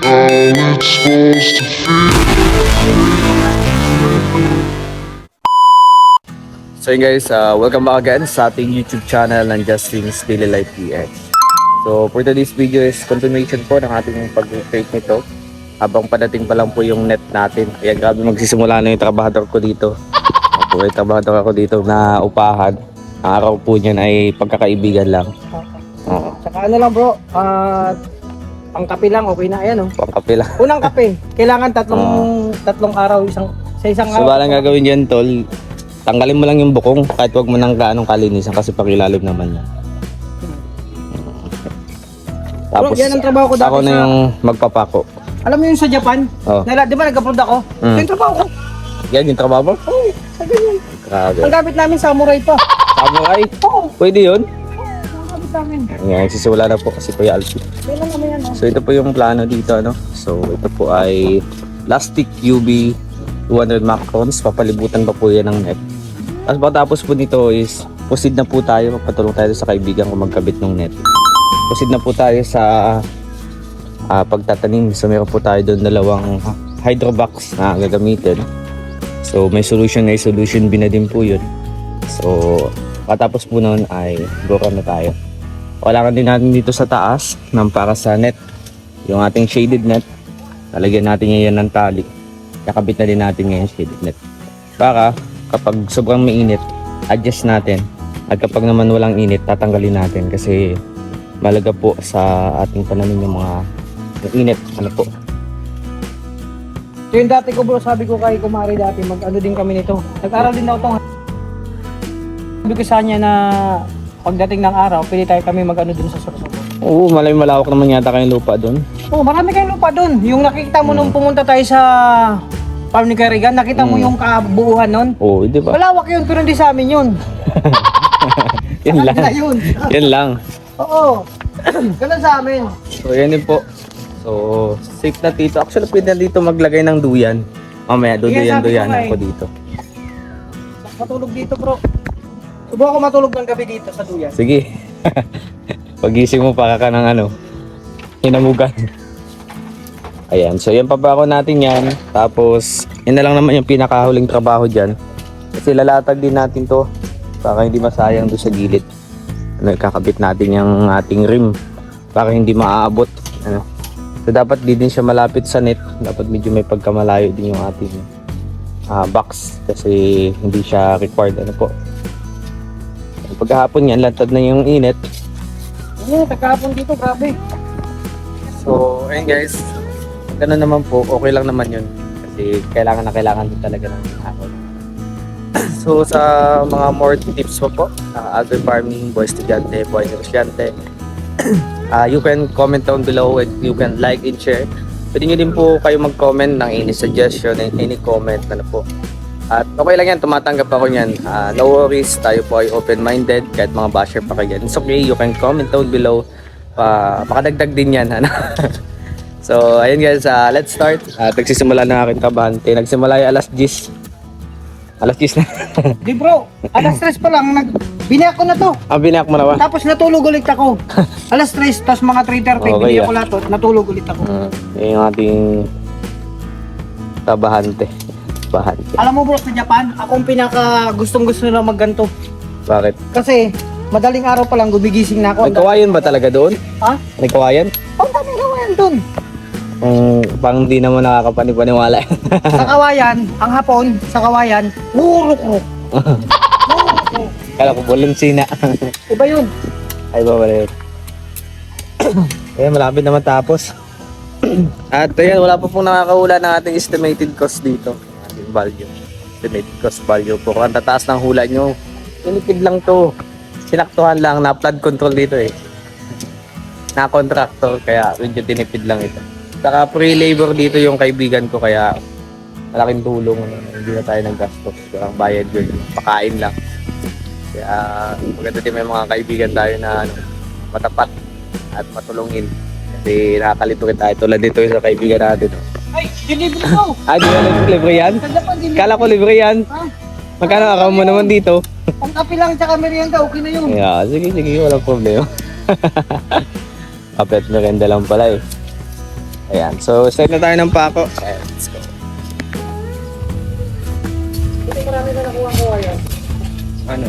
how it's supposed to feel. So yun guys, welcome back again sa ating YouTube channel ng Justin's Daily Life PH. So for today's video is continuation po ng ating pag-create nito. Habang padating pa lang po yung net natin. Kaya grabe magsisimula na yung trabahador ko dito. May trabahador ako dito na upahan. Ang araw po niyan ay pagkakaibigan lang. Oo. Saka ano lang bro, ang kape lang okay na, ayan oh. Pangkape lang. Unang kape, kailangan tatlong araw sa isang So araw. balang gagawin dyan tol, tanggalin mo lang yung bukong kahit wag mo nang gaanong kalinisan kasi pakilalim naman yan. Tapos yan ang trabaho ko dati ako na sa- yung magpapako. Alam mo yun sa Japan, Oh. di ba nag-upload ako? Mm. Ito yung trabaho ko. Yan yung trabaho mo? Oo, sa ganyan. Grabe. Ang gamit namin samurai pa. Samurai? Oo, Pwede yun? ang gamit namin. Yan, sisimula na po kasi Kuya Alfie. Kailan naman yan oh. So ito po yung plano dito, ano? So ito po ay plastic UV 200 macrons. Papalibutan pa po yan ng net. Tapos pagkatapos po nito is proceed na po tayo. Magpatulong tayo sa kaibigan ko magkabit ng net. Proceed na po tayo sa pagtatanim. So meron po tayo doon dalawang hydrobox na gagamitin. So may solution A, solution B na din po yun. So pagkatapos po noon ay gora na tayo. Kailangan din natin dito sa taas ng para sa net. Yung ating shaded net. Lalagyan natin yan ng tali. Kakabit na din natin ngayon shaded net. Para kapag sobrang mainit, adjust natin. At kapag naman walang init, tatanggalin natin kasi malaga po sa ating pananim yung mga yung init. Ano po? So yung dati ko bro, sabi ko kay Kumari dati, mag-ano din kami nito. Nag-aral din daw itong. Sabi ko sa kanya na pagdating ng araw, pili tayo kami mag-ano dun sa Sorsogon. Oo, malawak naman yata kayong lupa doon. Oo, marami kayong lupa dun. Yung nakikita mo nung pumunta tayo sa farm ni Karigan, nakita mo yung kabuuan nun. Oo, di ba? Malawak yun, pero hindi sa amin yun. Yan lang. Kanila yun. Yan lang. Oo. Ganun sa amin. So, yan din po. So, safe na dito. Actually, pwede na dito maglagay ng duyan. Mamaya, Sige, sabi ko duyan nga eh. ako dito. Matulog dito bro. Subukan ko matulog ng gabi dito sa duyan. Sige. Pagising mo, para ka ng ano, hinamugan. Ayan, so yan papako natin yan. Tapos, yun na lang naman yung pinakahuling trabaho dyan. Kasi lalatag din natin to para hindi masayang doon sa gilid. Ano, kakabit natin yung ating rim para hindi maaabot. Ano. So, dapat di din siya malapit sa net. Dapat medyo may pagkamalayo din yung ating box kasi hindi siya required. Ano po. Pagkahapon yan, lantad na yung init. Oo, tagapon dito, grabe. So, ayun guys. Ganun naman po, okay lang naman yun. Kasi kailangan na kailangan din talaga ng hapon. So, sa mga more tips po, agri farming, boy estudyante, boy negosyante, you can comment down below and you can like and share. Pwede nyo din po kayo mag-comment ng any suggestion and any comment. Ano po. At okay lang yan, tumatanggap ako yan. No worries, tayo po ay open-minded. Kahit mga basher pa kayo. It's okay, you can comment down below. Pakadagdag din yan. Ano? So, ayun guys, let's start. Nagsisimula na aking kabante. Nagsimula yung alas 10. Alas 10 na. Di bro, alas 3 pa lang, biniyak ko na to. Binak mo na ba? Tapos natulog ulit ako. Alas 3, tapos mga 3:30, Okay, biniyak ko lahat to, natulog ulit ako. Yun yung ating tabahante. Bahante. Alam mo bro, sa Japan, akong pinaka gustong-gusto nila magganto. Bakit? Kasi, madaling araw pa lang gumigising na ako. May kawayan ba talaga doon? Ha? May kawayan? Ang daming kawayan dun. Pang di naman nakakapaniwala. Sa kawayan, ang hapon, sa kawayan, uruk-ruk. Kala ko bulansina. Iba yun. Ay ba pala yun? Ayan, malapit naman tapos. At ayan, wala pa pong nakakahula ng ating estimated cost dito. Ating value. Estimated cost value po. Kung ang tataas ng hula nyo, tinipid lang to. Sinaktuhan lang, na flood control dito eh. Na contractor, kaya medyo tinipid lang ito. Saka pre-labor dito yung kaibigan ko, kaya malaking tulong. Hindi na tayo naggastos. Walang bayad yun. Pakain lang. Kaya maganda din may mga kaibigan tayo na matapat at matulungin. Kasi nakakalito rin tayo. Tulad dito sa kaibigan natin. Ay, delivery ko. Di ba libre yan? Ganda pa, delivery. Kala ko libre yan. Ha? Magkano akaw mo naman dito? Ang kape lang tsaka merienda, okay na yun. Yeah, sige, walang problema. Kape at merenda lang pala eh. Ayan. So, start na tayo ng pako. Let's go. Ito marami na nakuha ko yan. Ano?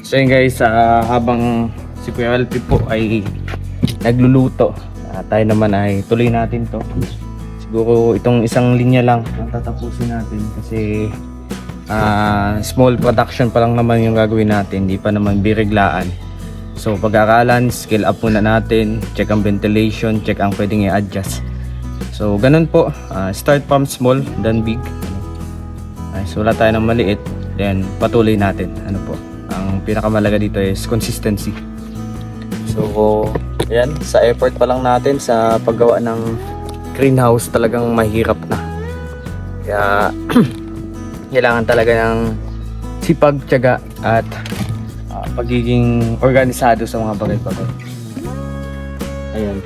So yun guys, habang si Kuya Alpi po ay nagluluto, tayo naman ay tuloy natin to. Siguro itong isang linya lang ang tatapusin natin kasi small production pa lang naman yung gagawin natin, hindi pa naman biriglaan. So pag-aaralan, scale up muna natin, check ang ventilation, check ang pwedeng i-adjust. So ganun po, start from small then big. So wala tayo ng maliit, then patuloy natin. Ano po, ang pinakamalaga dito is consistency. So ayan, sa effort pa lang natin sa paggawa ng greenhouse, talagang mahirap na. Kaya kailangan talaga ng sipag, tiyaga at pagiging organisado sa mga bagay-bagay. Ayan.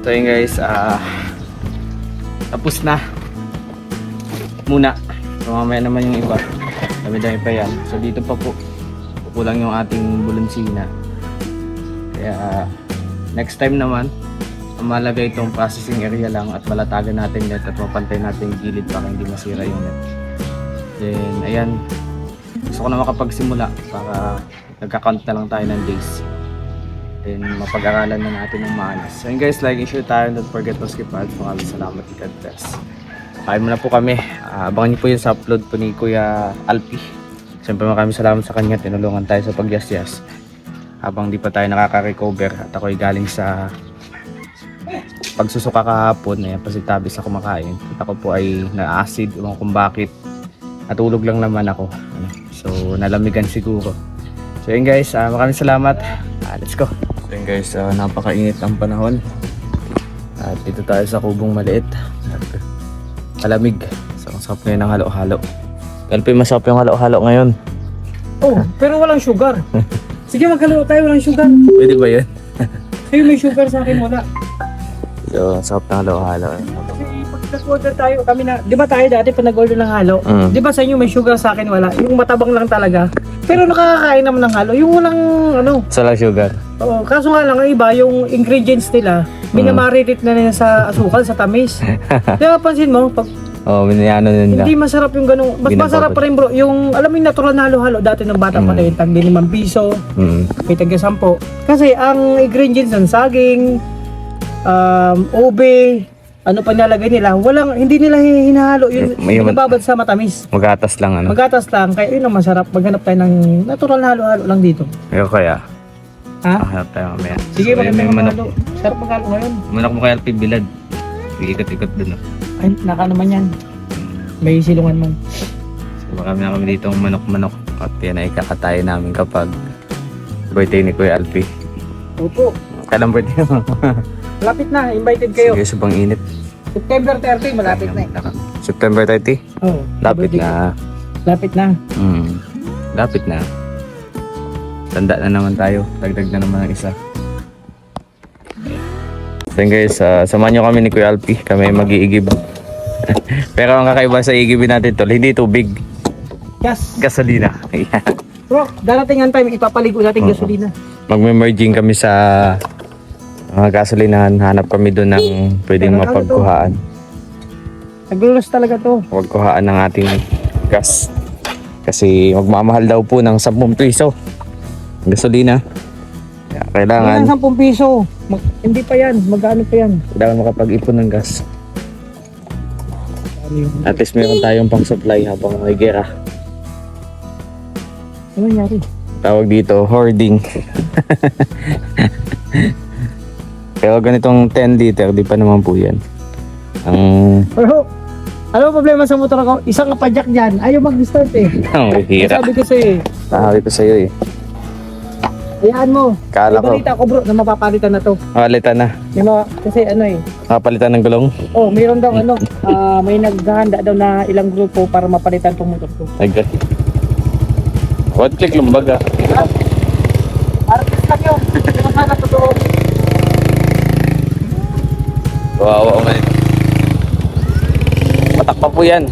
So yun guys, tapos na muna. So mamaya naman yung iba, dami-dami pa yan. So dito pa po kukulang yung ating bulansina. Kaya next time naman malagay itong processing area lang at malatagan natin net at mapantay natin yung gilid para hindi masira yung net. Then ayan, gusto ko na makapagsimula para nagka-count na lang tayo ng days. Then mapag-aralan na natin ng maayos. So yun guys, like and share tayo. Don't forget to skip ads. Maraming salamat. God bless. Kain muna po kami. Abangan niyo po yun sa upload po ni Kuya Alpi. Siyempre maraming salamat sa kanya. Tinulungan tayo sa pagyasyas habang di pa tayo nakaka-recover. At ako'y galing sa pagsusuka kahapon. Ayan, pasitabis na kumakain. At ako po ay na-acid. Ewan kung bakit. Natulog lang naman ako. So nalamigan siguro. So yun guys, maraming salamat. Let's go. So yun guys, napakainit ang panahon. At dito tayo sa kubong maliit. At malamig. So ang sarap ngayon ng halo-halo. Kalpi, masarap yung halo-halo ngayon. Oh, pero walang sugar. Sige, magkalaro tayo, walang sugar. Pwede ba yan? Sa'yo may sugar, sa akin wala. So, sarap ng halo-halo. Kasi pag nag-order tayo, kami na, di ba tayo dati pag nag-order ng halo, di ba sa inyo may sugar, sa akin wala. Yung matabang lang talaga. Pero nakakakain naman ng halo, yung walang ano. Salang sugar. Oo, kaso nga lang ang iba, yung ingredients nila, minamaritate na nila sa asukal, sa tamis. Di ba pansin mo, pag minayano nila. hindi masarap yung ganun. Mas masarap pa rin bro, yung alam mo yung natural na halo-halo dati ng bata pa tayo, tag 5 piso, may tag 10. Kasi ang ingredients ng saging, ube, ano pa nilalagay nila, hindi nila hinahalo yung nababad sa matamis. Magatas lang ano. Magatas lang, kaya yun ang masarap. Maghanap tayo ng natural na halo-halo lang dito. Ayun kaya. Ha? Hanap tayo mamaya. Sige, So, maganda may yung manok. halo. Sarap maghalo ngayon. Manok mo kaya Alpi bilad. Ikot-ikot dun. Ay, naka naman yan. May silungan man. So, marami na kami dito manok-manok. At yan ay kakatayin namin kapag birthday ni Kuya Alpi. Opo. Kailang birthday mo? Malapit na, invited kayo. Sige, subang init. September 30, malapit na eh. September 30? Oo. Lapit birthday ko. na. Lapit na. Lapit na. Tanda na naman tayo. Dagdag na naman ang isa. So yun guys, samahan nyo kami ni Kuya Alpi. Kami mag-iigib. Pero ang kakaiba sa iigibin natin tol, hindi tubig. Yes. Gasolina. Ayan. Bro, darating ang time, ipapaligo natin gasolina. Magme-merging kami sa gasolinahan. Hanap kami doon ng pwedeng mapagkuhaan. Naglulos talaga to. Pagkuhaan ng ating gas. Kasi magmamahal daw po ng 10 piso. Gasolina. Kaya kailangan, Yan, 10 piso. Hindi pa yan, magkano pa yan? kailangan makapag-ipon ng gas. Ano yun? At least meron tayong pang-supply habang may gera. Ano nangyari? Tawag dito, hoarding. Pero ganitong 10 liter, di pa naman po yan. Ang Pero, ano ang problema sa motor ko? Isang kapadyak dyan, ayaw mag-start eh. hira. Sabi ko sa'yo eh, Sabi ko sa'yo eh. hayaan mo. Kala May ko, balita ko bro na mapapalitan na to. palitan na. May mga, kasi ano eh, Kapalitan ng gulong. oh, mayroon daw ano, may naghahanda daw na ilang grupo para mapalitan tong motor ko. Agad. What click lumbaga? Artist lang yun, hindi mo sana totoo. Wow, man. Patak pa po yan.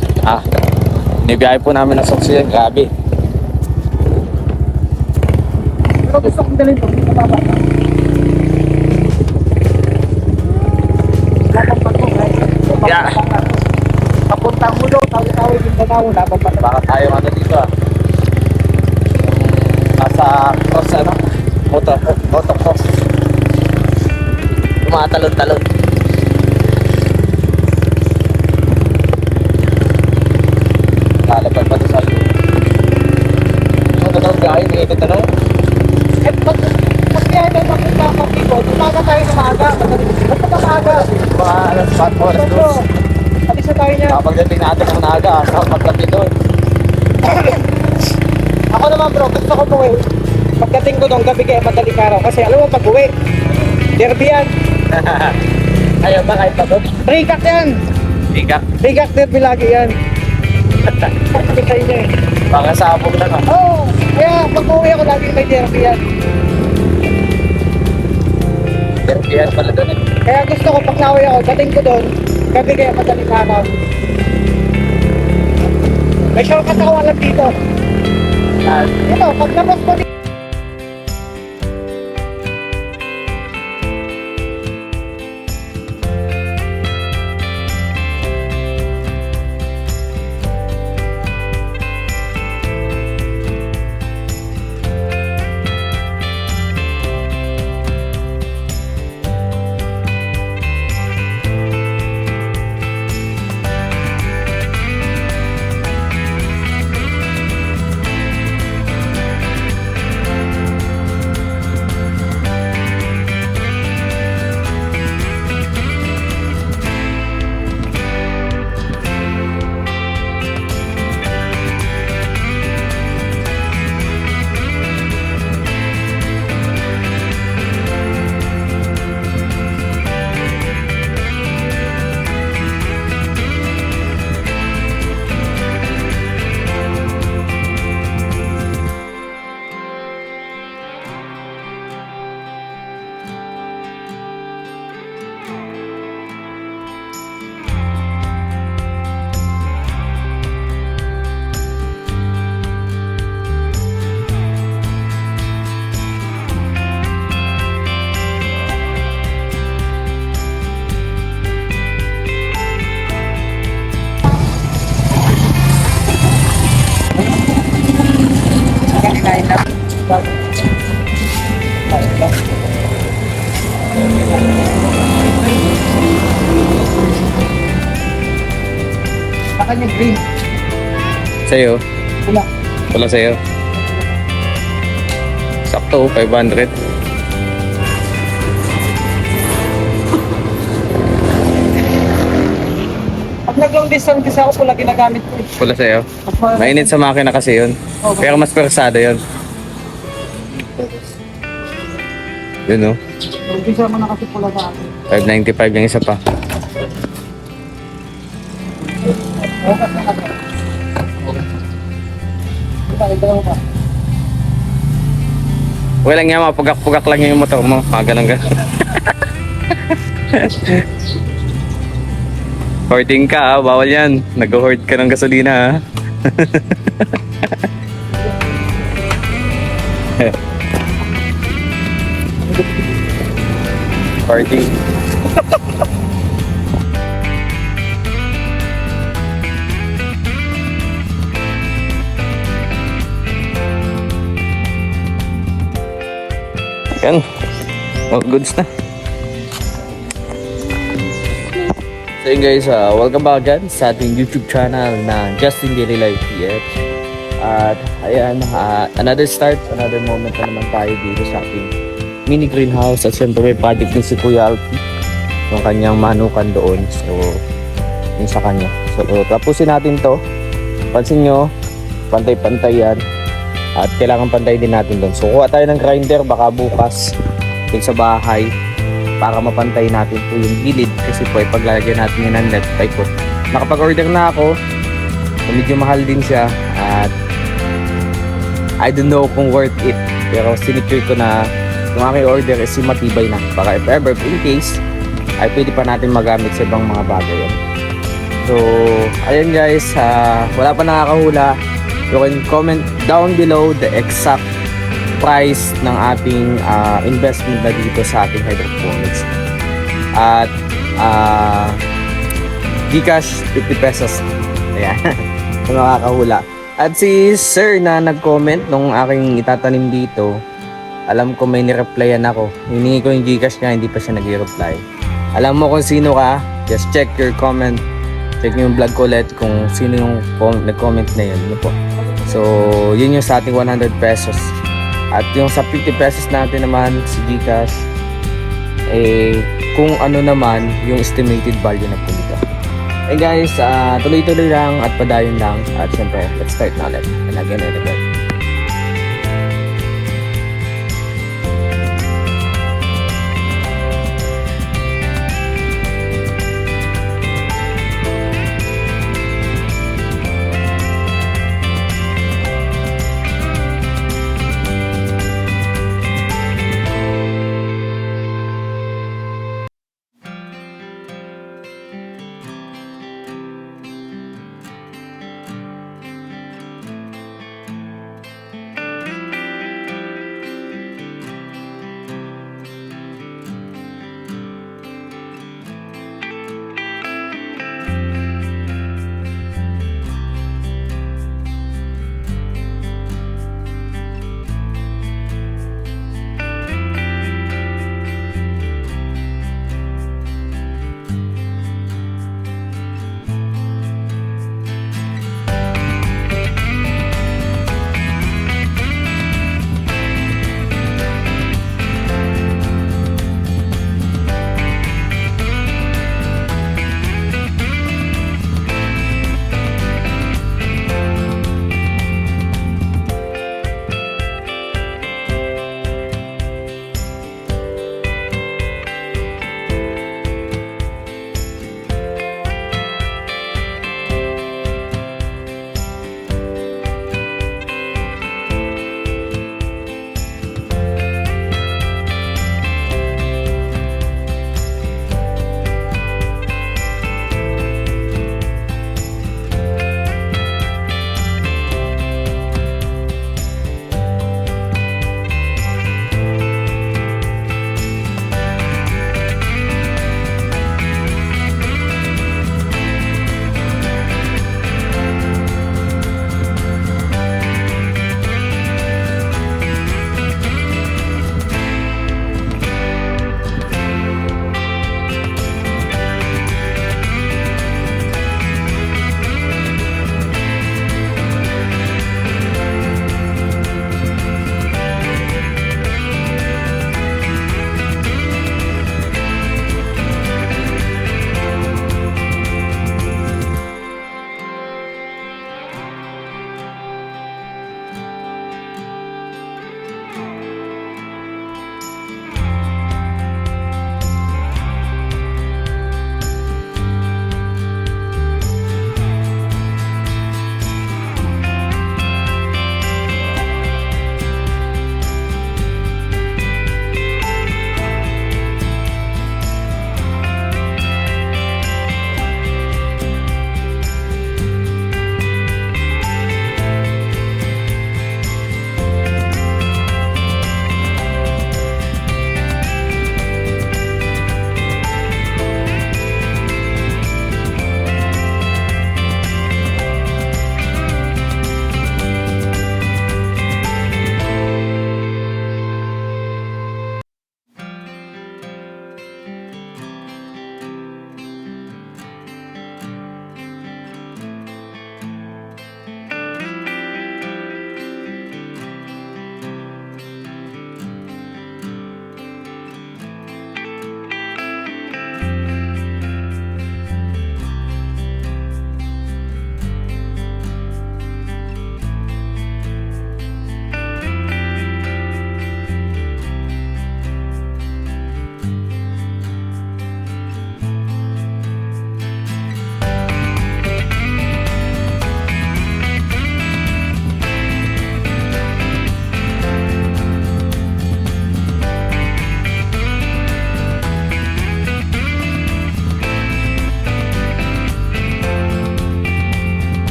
Nibiyahe po namin ng Soxy yan. Grabe. Pero gusto kong dalhin to, mababa na. Lapang pa to, guys. Yeah. Papuntang mulo, tawid-tawid yung Danao, lapang pa to. Baka tayo ano dito Nasa cross ano? Motocross. Tumatalon-talon. Lalabag pa to sa loob. Ano na gahin? Ikot na no? Eh, pag kaya na makita ko dito, tumaga tayo ng maaga. Basta pa maaga. Mga alas 4 oras Ito, dos. alis na tayo niya. Kapagdating natin ng naga, magkapit doon. Ako naman bro, gusto ko po eh. Pagdating ko nung gabi kaya madaling araw. Kasi alam mo, pag uwi, derby yan. Ayaw ba kahit pagod? Rikak yan. Ika. Rikak derby lagi yan. Pagkakita niya eh. Baka sabog lang ah. Oo, kaya pag uwi ako lagi may derby yan. Yan pala doon eh. Kaya gusto ko pag nauwi ako, dating ko doon, gabi kaya madaling araw. May shortcut ako alam dito. Ito, pag napos ko dito. Sa kanya green. Sa'yo? Pula. Wala sa'yo? Sakto, 500. Pag nag-long distance kasi ako pula ginagamit ko. Wala sa'yo? Mainit sa makina kasi yun. Pero mas persado yun. Yun, oh. Umpisa mo na kasi pula sa akin. 595 yung isa pa. Okas na kasi. Ito ka. Okay lang yan, mga pugak-pugak lang yung motor mo. Mga ganun-ganun. Hoarding ka ha, bawal yan. Nag-hoard ka ng gasolina ha. Hoarding. Yan. All goods na. So yun guys, welcome back again sa ating YouTube channel na Justin Daily Life PH. At ayan, another start, another moment na naman tayo dito sa ating mini greenhouse. At syempre may project din si Kuya Alpi, yung kanyang manukan doon. So, yun sa kanya. So, tapusin natin to. Pansin nyo, pantay-pantay yan. At kailangan pantay din natin doon. So, kuha tayo ng grinder, baka bukas dun sa bahay para mapantay natin po yung gilid kasi po ipaglalagyan natin yun ng net pipe po. Nakapag-order na ako, so medyo mahal din siya at I don't know kung worth it, pero sinecure ko na yung aking order is matibay na, baka if ever in case ay pwede pa natin magamit sa ibang mga bagay yan. So ayun guys, wala pa nakakahula, you can comment down below the exact price ng ating investment na dito sa ating hydroponics. At Gcash 50 pesos. Ayan. Kung makakahula. At si sir na nag-comment nung aking itatanim dito, alam ko may nireplyan ako. Hiningi ko yung Gcash niya, hindi pa siya nag-reply. Alam mo kung sino ka, just check your comment. Check yung vlog ko ulit kung sino yung nag-comment na yun. Yun po. So, yun yung sa ating 100 pesos. At yung sa 50 pesos natin naman, si Gcash, kung ano naman yung estimated value na po nito. And guys, tuloy-tuloy lang at padayon lang. At syempre, let's start na ulit. And again and again.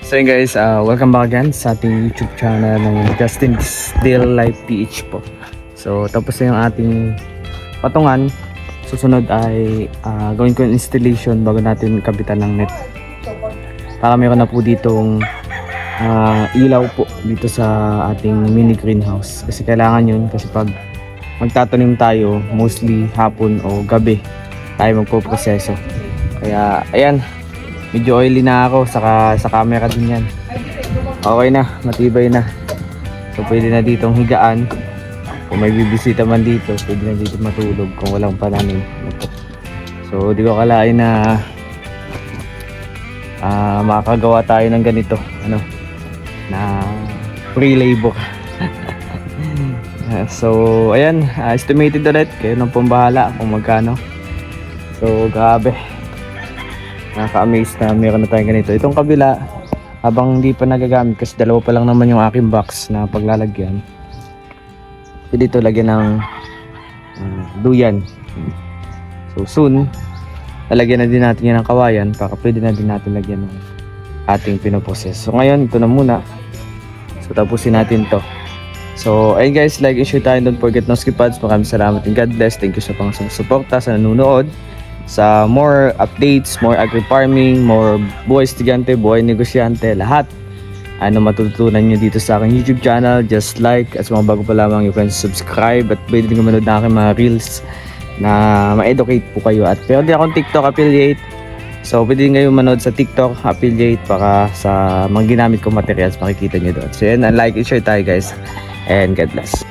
So yun guys, welcome back again sa ating YouTube channel ng Justin Still Life PH po. So tapos na yung ating patungan. Susunod ay gawin ko yung installation bago natin kapitan ng net. Para meron na po ditong ilaw po dito sa ating mini greenhouse. Kasi kailangan yun kasi pag magtatanim tayo, mostly hapon o gabi tayo magpo-proseso. Kaya ayan, medyo oily na ako sa camera din yan. Okay na, matibay na. So pwede na ditong higaan. Kung may bibisita man dito, pwede na dito matulog kung walang pananim. So di ko kalain na makakagawa tayo ng ganito, na free labor. So ayan, estimated ulit, kayo nang pambahala kung magkano. So grabe, nakaka-amaze na meron na tayong ganito. Itong kabila, habang hindi pa nagagamit kasi dalawa pa lang naman yung aking box na paglalagyan. So dito lagyan ng duyan. So soon, lalagyan na din natin yan ng kawayan para pwede na din natin lagyan ng ating pinoproses. So ngayon, ito na muna. So tapusin natin to. So ayun guys, like and share tayo. Don't forget no skip ads. Maraming salamat and God bless. Thank you sa pang suporta, sa nanonood. Sa more updates, more agri-farming, more buhay estudyante, buhay negosyante, lahat ano matututunan nyo dito sa aking YouTube channel. Just like, at sa mga bago pa lamang, you can subscribe at pwede din manood na aking mga reels na ma-educate po kayo. At pero din akong TikTok affiliate, so pwede din kayo manood sa TikTok affiliate para sa mga ginamit kong materials makikita nyo doon. So yan, like and share tayo guys, and God bless.